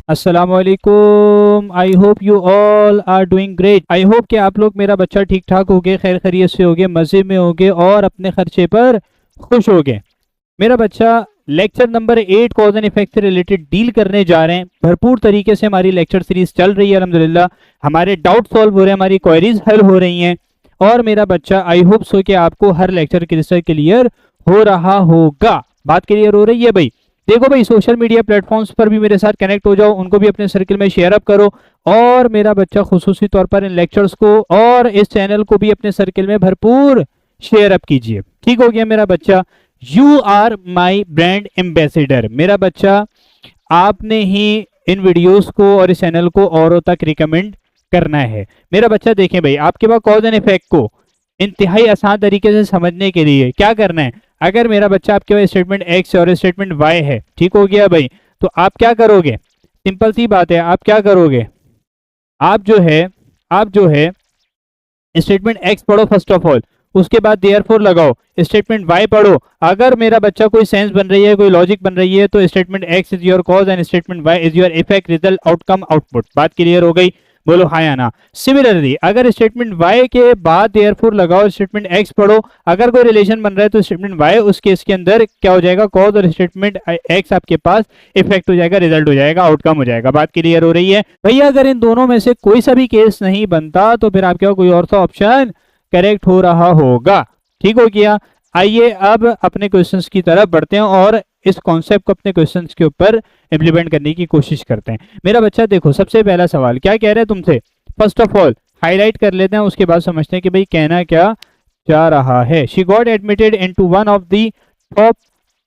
अस्सलामुअलैकुम। I hope you all are doing great. I hope कि आप लोग, मेरा बच्चा, ठीक ठाक होगे, खैर खैरियत से होगे, मज़े में होगे और अपने खर्चे पर खुश होगे। मेरा बच्चा, lecture number 8 cause and effect से रिलेटेड डील करने जा रहे हैं। भरपूर तरीके से हमारी लेक्चर सीरीज चल रही है अल्हम्दुलिल्लाह। हमारे डाउट सॉल्व हो रहे हैं, हमारी क्वेरीज हल हो रही हैं। और मेरा बच्चा, आई होप सो कि आपको हर लेक्चर क्लियर हो रहा होगा। बात क्लियर हो रही है भाई? देखो भाई, सोशल मीडिया प्लेटफॉर्म्स पर भी मेरे साथ कनेक्ट हो जाओ, उनको भी अपने सर्कल में शेयर अप करो। और मेरा बच्चा, खुसूसी तौर पर इन लेक्चर्स को और इस चैनल को भी अपने सर्कल में भरपूर शेयर अप कीजिए। ठीक हो गया मेरा बच्चा? You are my brand ambassador. मेरा बच्चा, आपने ही इन वीडियोस को और इस चैनल को औरों तक रिकमेंड करना है। मेरा बच्चा देखें भाई, आपके पास कॉज एंड इफेक्ट को इंतहाई आसान तरीके से समझने के लिए क्या करना है। अगर मेरा बच्चा आपके पास स्टेटमेंट एक्स और स्टेटमेंट वाई है, ठीक हो गया भाई, तो आप क्या करोगे? सिंपल सी बात है, आप क्या करोगे? आप जो है स्टेटमेंट एक्स पढ़ो फर्स्ट ऑफ ऑल, उसके बाद देयरफॉर लगाओ, स्टेटमेंट वाई पढ़ो। अगर मेरा बच्चा कोई सेंस बन रही है, कोई लॉजिक बन रही है, तो statement X is your cause and statement Y is your effect, result, outcome, output. बात क्लियर हो गई? बोलो हाँ या ना। सिमिलरली, अगर स्टेटमेंट वाई के बाद देयरफॉर लगाओ, स्टेटमेंट एक्स पढ़ो, अगर कोई रिलेशन बन रहा है तो स्टेटमेंट वाई उस केस के अंदर क्या हो जाएगा? कॉज, और स्टेटमेंट एक्स आपके पास इफेक्ट हो जाएगा, रिजल्ट हो जाएगा, आउटकम हो जाएगा। बात क्लियर हो रही है भैया? अगर इन दोनों में से कोई सा भी केस नहीं बनता तो फिर आपके पास कोई और सा ऑप्शन करेक्ट हो रहा होगा। ठीक हो गया? आइए अब अपने क्वेश्चंस की तरफ बढ़ते हैं और इस कॉन्सेप्ट को अपने क्वेश्चंस के ऊपर इंप्लीमेंट करने की कोशिश करते हैं। मेरा बच्चा देखो, सबसे पहला सवाल क्या कह रहे हैं तुमसे? फर्स्ट ऑफ ऑल हाईलाइट कर लेते हैं, उसके बाद समझते हैं कि भाई कहना क्या चाह रहा है। She got admitted into one of the top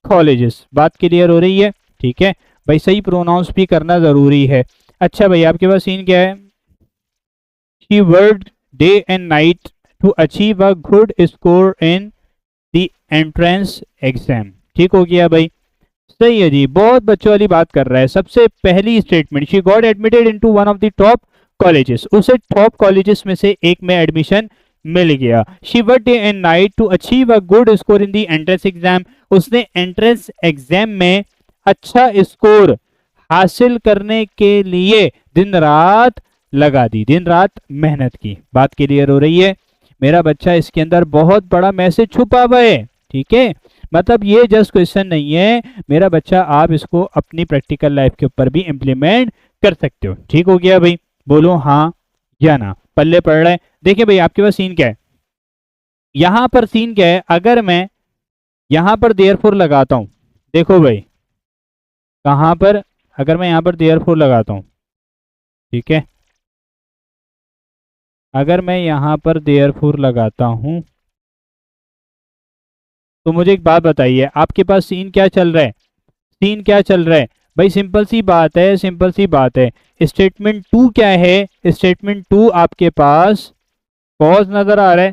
colleges. बात क्लियर हो रही है? ठीक है भाई, सही प्रोनाउंस भी करना जरूरी है। अच्छा भाई, आपके पास सीन क्या है? She worked day and night to achieve a good score in the entrance exam। ठीक हो गया भाई? सही है जी, बहुत बच्चों वाली बात कर रहा है। सबसे पहली statement, she got admitted into one of the top colleges, उसे टॉप कॉलेजेस में से एक में एडमिशन मिल गया। She worked day and night to achieve a good score in the entrance exam, उसने एंट्रेंस एग्जाम में अच्छा स्कोर हासिल करने के लिए दिन रात लगा दी, दिन रात मेहनत की। बात क्लियर हो रही है मेरा बच्चा? इसके अंदर बहुत बड़ा मैसेज छुपा हुआ है। ठीक है, मतलब ये जस्ट क्वेश्चन नहीं है मेरा बच्चा, आप इसको अपनी प्रैक्टिकल लाइफ के ऊपर भी इंप्लीमेंट कर सकते हो। ठीक हो गया भाई? बोलो हाँ या ना। पल्ले पड़ रहा है? देखिए भाई, आपके पास सीन क्या है, यहां पर सीन क्या है। अगर मैं यहां पर देयरफॉर लगाता हूं, देखो भाई कहां पर, अगर मैं यहां पर देयरफॉर लगाता हूं, ठीक है, अगर मैं यहां पर देयरफॉर लगाता हूं तो मुझे एक बात बताइए, आपके पास सीन क्या चल रहा है? सीन क्या चल रहा है भाई? सिंपल सी बात है, सिंपल सी बात है। स्टेटमेंट टू क्या है? स्टेटमेंट टू आपके पास कॉज नजर आ रहा है।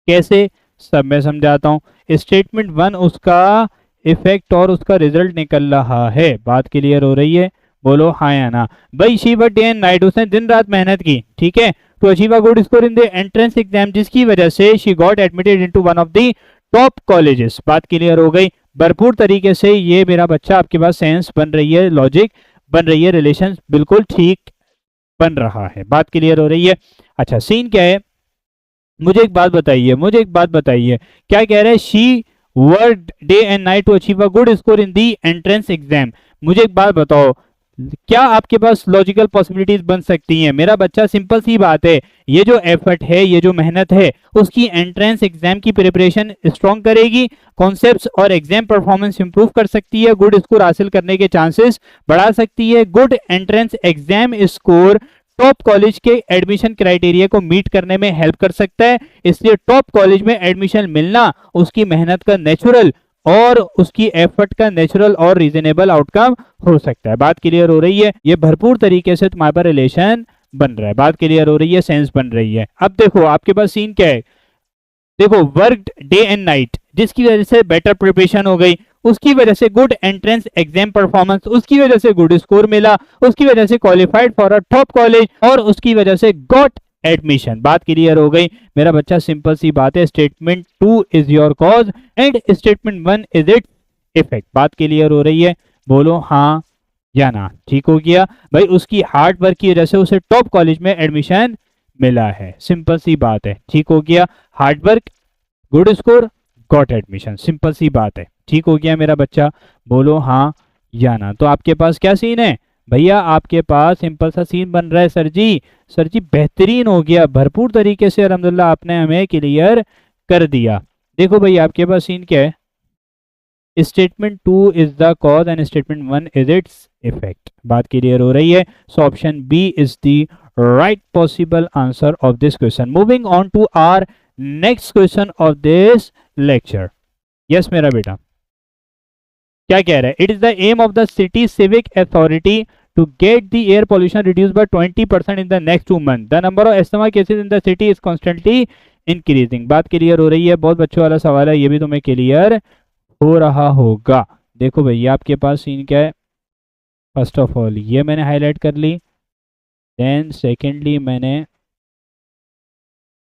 कैसे? सब मैं समझाता हूं। स्टेटमेंट वन उसका इफेक्ट और उसका रिजल्ट निकल रहा है। बात क्लियर हो रही है? बोलो हाँ या ना। भाई she worked day and night, उसने दिन रात मेहनत की, ठीक है, to achieve a good score in the entrance exam, जिसकी वजह से she got admitted into one of the top colleges. बात क्लियर हो गई? भरपूर तरीके से ये मेरा बच्चा आपके पास सेंस बन रही है, लॉजिक बन रही है, रिलेशन बिल्कुल ठीक बन रहा है। बात क्लियर हो रही है? अच्छा, सीन क्या है? मुझे एक बात बताइए, मुझे एक बात बताइए, क्या कह रहे हैं? She worked day and night to achieve a good score in the entrance exam. मुझे एक बात बताओ, क्या आपके पास लॉजिकल पॉसिबिलिटीज बन सकती हैं? मेरा बच्चा, सिंपल सी बात है, ये जो एफर्ट है, ये जो मेहनत है, उसकी एंट्रेंस एग्जाम की प्रिपरेशन स्ट्रॉन्ग करेगी, कॉन्सेप्ट्स और एग्जाम परफॉर्मेंस इंप्रूव कर सकती है, गुड स्कोर हासिल करने के चांसेस बढ़ा सकती है, good entrance exam score top college के एडमिशन क्राइटेरिया को मीट करने में हेल्प कर सकता है। इसलिए टॉप कॉलेज में एडमिशन मिलना उसकी मेहनत का नेचुरल और उसकी एफर्ट का नेचुरल और रीजनेबल आउटकम हो सकता है। बात क्लियर हो रही है? ये भरपूर तरीके से तुम्हारे पर रिलेशन बन रहा है। बात क्लियर हो रही है? सेंस बन रही है? अब देखो आपके पास सीन क्या है। देखो, वर्कड डे एंड नाइट, जिसकी वजह से बेटर प्रिपरेशन हो गई, उसकी वजह से गुड एंट्रेंस एग्जाम परफॉर्मेंस, उसकी वजह से गुड स्कोर मिला, उसकी वजह से qualified for a top college, और उसकी वजह से गॉट एडमिशन। बात क्लियर हो गई मेरा बच्चा? सिंपल सी बात है, statement two is your cause and statement one is it effect. बात क्लियर हो रही है? बोलो हाँ या ना? ठीक हो गया भाई, उसकी हार्ड वर्क की वजह से उसे टॉप कॉलेज में एडमिशन मिला है, सिंपल सी बात है। ठीक हो गया, hard work, good score, got admission, simple सी बात है। ठीक हो गया मेरा बच्चा, बोलो हाँ या ना? तो आपके पास क्या सीन है भैया? आपके पास सिंपल सा सीन बन रहा है सर जी। सर जी बेहतरीन हो गया, भरपूर तरीके से अल्हम्दुलिल्लाह आपने हमें क्लियर कर दिया। देखो भाई आपके पास सीन क्या है, statement 2 is the cause and statement 1 is its effect. बात क्लियर हो रही है? So option B is the right possible answer of this question. Moving on to our next question of this lecture. Yes मेरा बेटा, क्या कह रहा है? It is the aim of the city civic authority to get the air pollution reduced by 20% in the next 2 months. The number of asthma cases in the city is constantly increasing. बात clear हो रही है? बहुत बच्चों वाला सवाल है, ये भी तुम्हें क्लियर हो रहा होगा। देखो भैया आपके पास सीन क्या है, फर्स्ट ऑफ ऑल ये मैंने हाईलाइट कर ली, देन सेकेंडली मैंने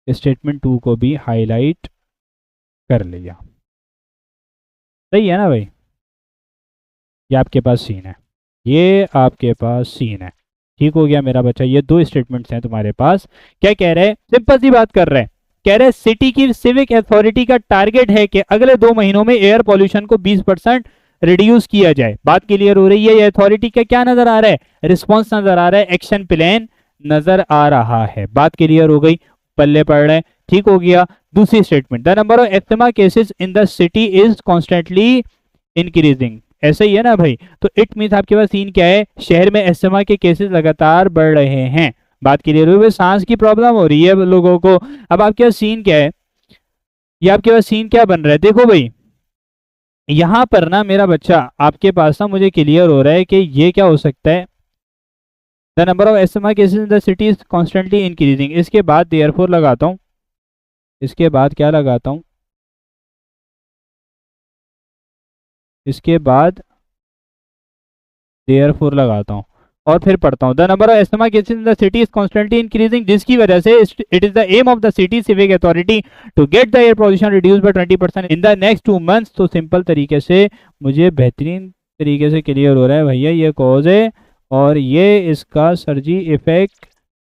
स्टेटमेंट 2 को भी हाईलाइट कर लिया। सही है ना भाई? ये आपके पास सीन है, ये आपके पास सीन है। ठीक हो गया मेरा बच्चा, ये दो स्टेटमेंट्स हैं तुम्हारे पास। क्या कह रहे हैं? सिंपल सी बात कर रहे हैं, कह रहे हैं सिटी की सिविक अथॉरिटी का टारगेट है कि अगले 2 महीनों में एयर पॉल्यूशन को 20% रिड्यूस किया जाए। बात क्लियर हो रही है? ये अथॉरिटी का क्या नजर आ रहा है? रिस्पॉन्स नजर आ रहा है, एक्शन प्लान नजर आ रहा है। बात क्लियर हो गई? पल्ले पड़ रहे हैं? ठीक हो गया। दूसरी statement, the number of asthma cases in the city is constantly increasing. ऐसा ही है ना भाई? तो इट मीन्स आपके पास सीन क्या है, शहर में एस्थमा के केसेस लगातार बढ़ रहे हैं। बात क्लियर हुई? सांस की प्रॉब्लम हो रही है लोगों को। अब आपके पास सीन क्या है, ये आपके पास सीन क्या बन रहा है? देखो भाई यहां पर ना मेरा बच्चा आपके पास ना मुझे क्लियर हो रहा है कि ये क्या हो सकता है, the number of asthma cases in the city is constantly increasing. इसके बाद देयरफॉर लगाता हूं, इसके बाद क्या लगाता हूं, इसके बाद देयरफॉर लगाता हूं और फिर पढ़ता हूं, the number of asthma cases in the city is constantly increasing, जिसकी वजह से it is the aim of the city civic authority to get the air pollution reduce by 20% in the next 2 months. तो simple तरीके से मुझे बेहतरीन तरीके से क्लियर हो रहा है भैया, ये कॉज है और ये इसका सर्जी इफेक्ट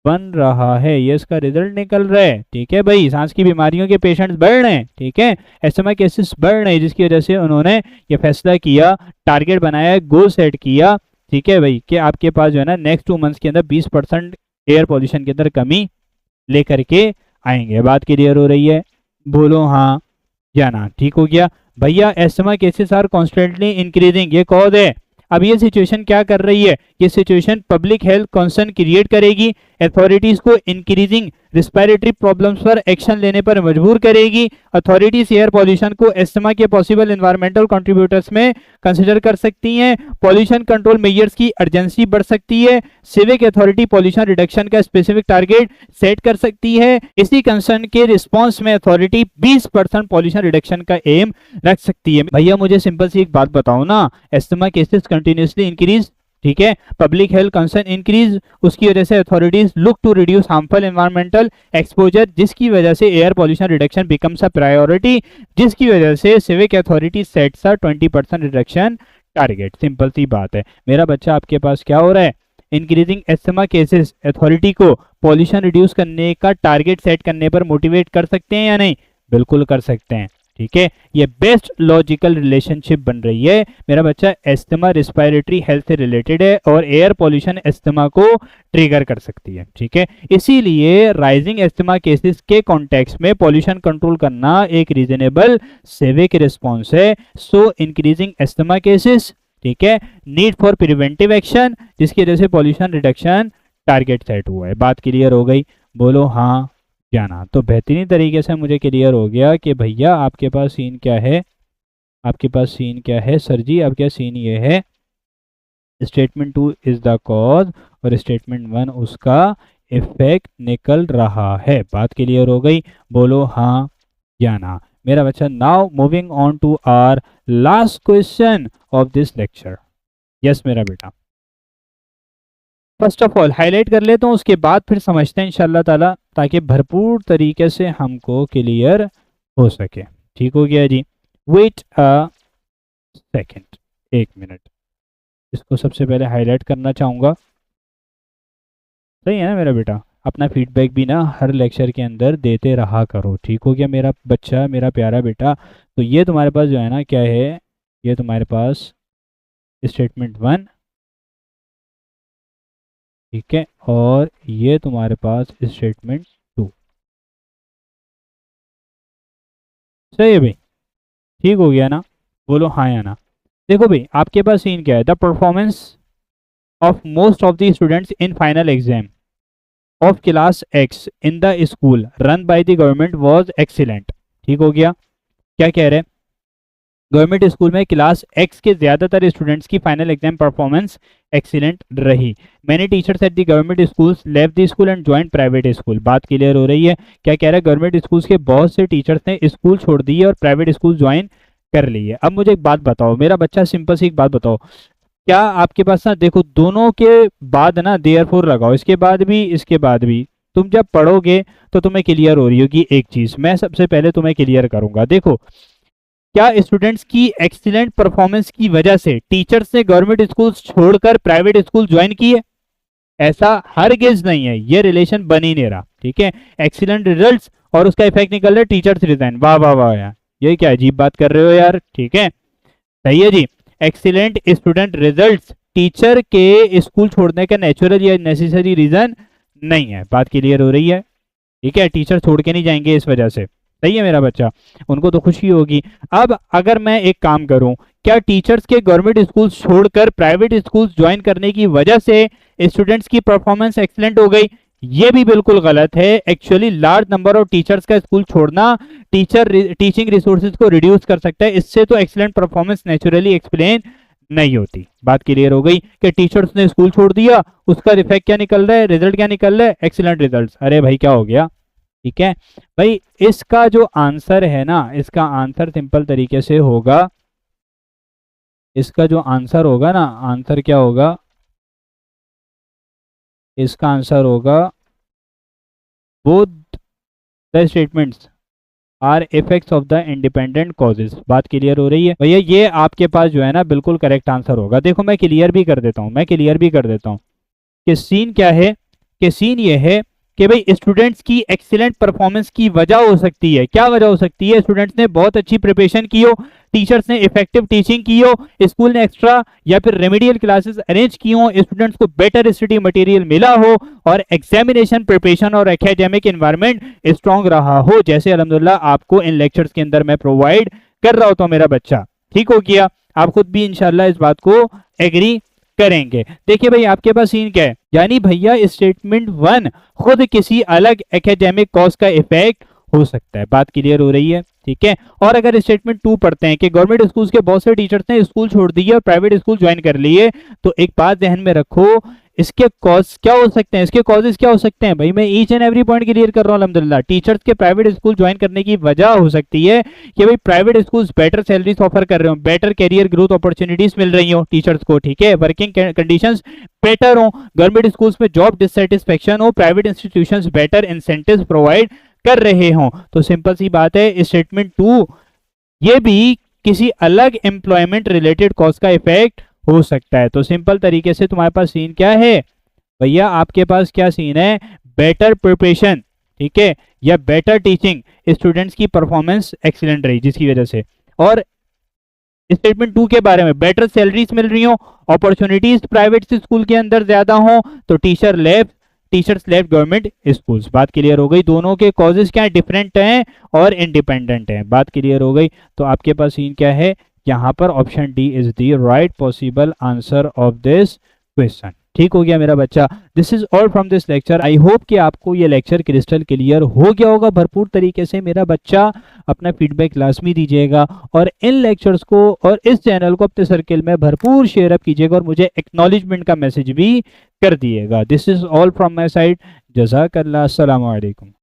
बन रहा है, ये इसका रिजल्ट निकल रहा है। ठीक है भाई, सांस की बीमारियों के पेशेंट्स बढ़ रहे हैं, ठीक है, एस्थमा केसेस बढ़ रहे हैं, जिसकी वजह से उन्होंने ये फैसला किया, टारगेट बनाया, गोल सेट किया, ठीक है भाई, कि आपके पास जो है ना नेक्स्ट 2 मंथ्स के अंदर 20% एयर पॉल्यूशन के अंदर कमी लेकर के आएंगे। बात क्लियर हो रही है? बोलो हाँ या ना? ठीक हो गया भैया, asthma cases are constantly increasing, ये कॉज है। अब ये सिचुएशन क्या कर रही है? ये situation public health concern create करेगी, अथॉरिटीज को इंक्रीजिंग रिस्पिरेटरी प्रॉब्लम्स पर एक्शन लेने पर मजबूर करेगी। अथॉरिटीज एयर पॉल्यूशन को एस्थमा के पॉसिबल एनवायरमेंटल कंट्रीब्यूटर्स में कंसीडर कर सकती हैं। पॉल्यूशन कंट्रोल मेजर्स की अर्जेंसी बढ़ सकती है। सिविक अथॉरिटी पॉल्यूशन रिडक्शन का स्पेसिफिक टारगेट सेट कर सकती है। इसी कंसर्न के रिस्पॉन्स में अथॉरिटी 20% पॉल्यूशन रिडक्शन का एम रख सकती है। भैया मुझे सिंपल सी एक बात बताओ ना, एस्थमा केसेस कंटिन्यूसली इंक्रीज, ठीक है, पब्लिक हेल्थ कंसर्न इंक्रीज, उसकी वजह से authorities look to reduce harmful environmental exposure, जिसकी वजह से air pollution reduction becomes a priority, जिसकी वजह से civic authority sets a 20% reduction target. Simple सी बात है मेरा बच्चा, आपके पास क्या हो रहा है, इंक्रीजिंग एस्थमा केसेस अथॉरिटी को पॉल्यूशन रिड्यूस करने का टारगेट सेट करने पर मोटिवेट कर सकते हैं या नहीं? बिल्कुल कर सकते हैं। ठीक है, ये बेस्ट लॉजिकल रिलेशनशिप बन रही है मेरा बच्चा। एस्थमा रिस्पिरेटरी हेल्थ से रिलेटेड है और एयर पॉल्यूशन एस्थमा को ट्रिगर कर सकती है। ठीक है, इसीलिए राइजिंग एस्थमा केसेस के कॉन्टेक्स्ट में पॉल्यूशन कंट्रोल करना एक रीजनेबल सिविक रिस्पॉन्स है। सो इंक्रीजिंग एस्थमा केसेस, ठीक है, नीड फॉर प्रिवेंटिव एक्शन, जिसकी वजह से पॉल्यूशन रिडक्शन टारगेट सेट हुआ है। बात क्लियर हो गई? बोलो हाँ या ना? तो बेहतरीन तरीके से मुझे क्लियर हो गया कि भैया आपके पास सीन क्या है, आपके पास सीन क्या है सर जी? अब क्या सीन ये है, स्टेटमेंट 2 इज द कॉज और स्टेटमेंट 1 उसका इफेक्ट निकल रहा है। बात क्लियर हो गई? बोलो हाँ या ना मेरा बच्चा। Now moving on to our last question of this lecture. Yes मेरा बेटा, फर्स्ट ऑफ ऑल हाईलाइट कर लेता हूँ, उसके बाद फिर समझते हैं इंशाल्लाह ताला, ताकि भरपूर तरीके से हमको क्लियर हो सके। ठीक हो गया जी? Wait a second, 1 minute. इसको सबसे पहले हाईलाइट करना चाहूँगा। सही है ना मेरा बेटा? अपना फीडबैक भी ना हर लेक्चर के अंदर देते रहा करो, ठीक हो गया मेरा बच्चा, मेरा प्यारा बेटा। तो ये तुम्हारे पास जो है ना क्या है, ये तुम्हारे पास स्टेटमेंट 1, ठीक है, और ये तुम्हारे पास स्टेटमेंट 2। सही है भाई? ठीक हो गया ना? बोलो हाँ या ना। देखो भाई आपके पास सीन क्या है, the performance of most of the students in final exam of class x in the school run by the government was excellent. ठीक हो गया? क्या कह रहे हैं? गवर्नमेंट स्कूल में क्लास एक्स के ज्यादातर स्टूडेंट्स की फाइनल एग्जाम परफॉर्मेंस एक्सीलेंट रही। Many teachers at the government schools left the school and join private school. बात क्लियर हो रही है? क्या कह रहा है? गवर्नमेंट स्कूल्स के बहुत से टीचर्स ने स्कूल छोड़ दी है और प्राइवेट स्कूल ज्वाइन कर ली है। अब मुझे एक बात बताओ मेरा बच्चा, सिंपल सी एक बात बताओ, क्या आपके पास ना, देखो दोनों के बाद ना देयरफॉर लगाओ, इसके बाद भी इसके बाद भी, तुम जब पढ़ोगे तो तुम्हें क्लियर हो रही होगी एक चीज। मैं सबसे पहले तुम्हें क्लियर करूंगा। देखो, क्या स्टूडेंट्स की एक्सीलेंट परफॉर्मेंस की वजह से टीचर्स ने गवर्नमेंट स्कूल छोड़कर प्राइवेट स्कूल ज्वाइन किए? ऐसा हरगिज नहीं है, ये रिलेशन बन ही नहीं रहा। ठीक है? एक्सीलेंट रिजल्ट्स और उसका इफेक्ट निकल रहा है टीचर्स रिजाइन। वाह वाह वाह यार, ये क्या अजीब बात कर रहे हो यार। ठीक है, सही है जी। एक्सीलेंट स्टूडेंट रिजल्ट्स टीचर के स्कूल छोड़ने का नेचुरल या नेसेसरी रीजन नहीं है। बात क्लियर हो रही है? ठीक है, टीचर छोड़ के नहीं जाएंगे इस वजह से। सही है मेरा बच्चा? उनको तो खुशी होगी। अब अगर मैं एक काम करूं, क्या टीचर्स के गवर्नमेंट स्कूल छोड़कर प्राइवेट स्कूल ज्वाइन करने की वजह से स्टूडेंट्स की परफॉर्मेंस एक्सीलेंट हो गई? ये भी बिल्कुल गलत है। Actually large number of teachers का स्कूल छोड़ना टीचिंग रिसोर्सेज को रिड्यूस कर सकता है, इससे तो एक्सीलेंट परफॉर्मेंस नेचुरली एक्सप्लेन नहीं होती। बात क्लियर हो गई कि टीचर्स ने स्कूल छोड़ दिया, उसका इफेक्ट क्या निकल रहा है, रिजल्ट क्या निकल रहा है? Excellent results. अरे भाई क्या हो गया? ठीक है भाई, इसका जो आंसर है ना, इसका आंसर सिंपल तरीके से होगा, इसका जो आंसर होगा ना, आंसर क्या होगा? इसका आंसर होगा both the statements are effects of the independent causes. बात क्लियर हो रही है भैया? ये आपके पास जो है ना बिल्कुल करेक्ट आंसर होगा। देखो मैं क्लियर भी कर देता हूं, मैं क्लियर भी कर देता हूं कि सीन क्या है, कि सीन ये है कि भाई स्टूडेंट्स की एक्सीलेंट परफॉर्मेंस की वजह हो सकती है। क्या वजह हो सकती है? स्टूडेंट्स ने बहुत अच्छी प्रिपरेशन की हो, टीचर्स ने इफेक्टिव टीचिंग की हो, स्कूल ने एक्स्ट्रा या फिर रेमेडियल क्लासेस अरेंज की हो, स्टूडेंट्स को बेटर स्टडी मटेरियल मिला हो और एग्जामिनेशन प्रिपरेशन और एकेडमिक एनवायरनमेंट स्ट्रांग रहा हो, जैसे अल्हम्दुलिल्लाह आपको इन लेक्चर्स के अंदर मैं प्रोवाइड कर रहा होता हूं मेरा बच्चा। ठीक हो गया? आप खुद भी इंशाल्लाह इस बात को एग्री करेंगे। देखिए भाई आपके पास सीन क्या है, यानी भैया स्टेटमेंट 1 खुद किसी अलग एकेडमिक कॉज का इफेक्ट हो सकता है। बात क्लियर हो रही है? ठीक है। और अगर स्टेटमेंट 2 पढ़ते हैं कि गवर्नमेंट स्कूल्स के बहुत से टीचर्स ने स्कूल छोड़ दिए और प्राइवेट स्कूल ज्वाइन कर लिए, तो एक बात ध्यान में रखो, इसके कॉज क्या हो सकते हैं, इसके कॉजेस क्या हो सकते हैं? भाई मैं each and every point clear कर रहा हूं अल्हम्दुलिल्लाह। टीचर्स के प्राइवेट स्कूल ज्वाइन करने की वजह हो सकती है कि भाई private schools better salaries offer कर रहे हो, बेटर कैरियर ग्रोथ अपॉर्चुनिटीज मिल रही हो टीचर्स को, ठीक है, वर्किंग कंडीशंस बेटर हो, गवर्नमेंट स्कूल्स में जॉब डिससेटिस्फेक्शन हो, private institutions better incentives provide कर रहे हो। तो सिंपल सी बात है, स्टेटमेंट 2 ये भी किसी अलग एम्प्लॉयमेंट रिलेटेड कॉज का इफेक्ट हो सकता है। तो सिंपल तरीके से तुम्हारे पास सीन क्या है भैया? आपके पास क्या सीन है? बेटर प्रिपरेशन, ठीक है, या बेटर टीचिंग, स्टूडेंट्स की परफॉर्मेंस एक्सीलेंट रही जिसकी वजह से। और स्टेटमेंट 2 के बारे में, बेटर सैलरीज मिल रही हो, अपॉर्चुनिटीज प्राइवेट स्कूल के अंदर ज्यादा हो, तो टीचर्स लेफ्ट गवर्नमेंट स्कूल्स। बात क्लियर हो गई? दोनों के कॉजेज क्या है? डिफरेंट हैं और इंडिपेंडेंट हैं। बात क्लियर हो गई? तो आपके पास सीन क्या है? यहां पर option D is the right possible answer of this question. ठीक हो गया मेरा बच्चा? This is all from this lecture. I hope कि आपको ये लेक्चर क्रिस्टल क्लियर हो गया होगा भरपूर तरीके से। मेरा बच्चा अपना फीडबैक लाजमी दीजिएगा और इन लेक्चर्स को और इस चैनल को अपने सर्किल में भरपूर शेयर अप कीजिएगा और मुझे एक्नॉलेजमेंट का मैसेज भी कर दिएगा। This is all from my side. जज़ाकल्लाह। अस्सलामु अलैकुम।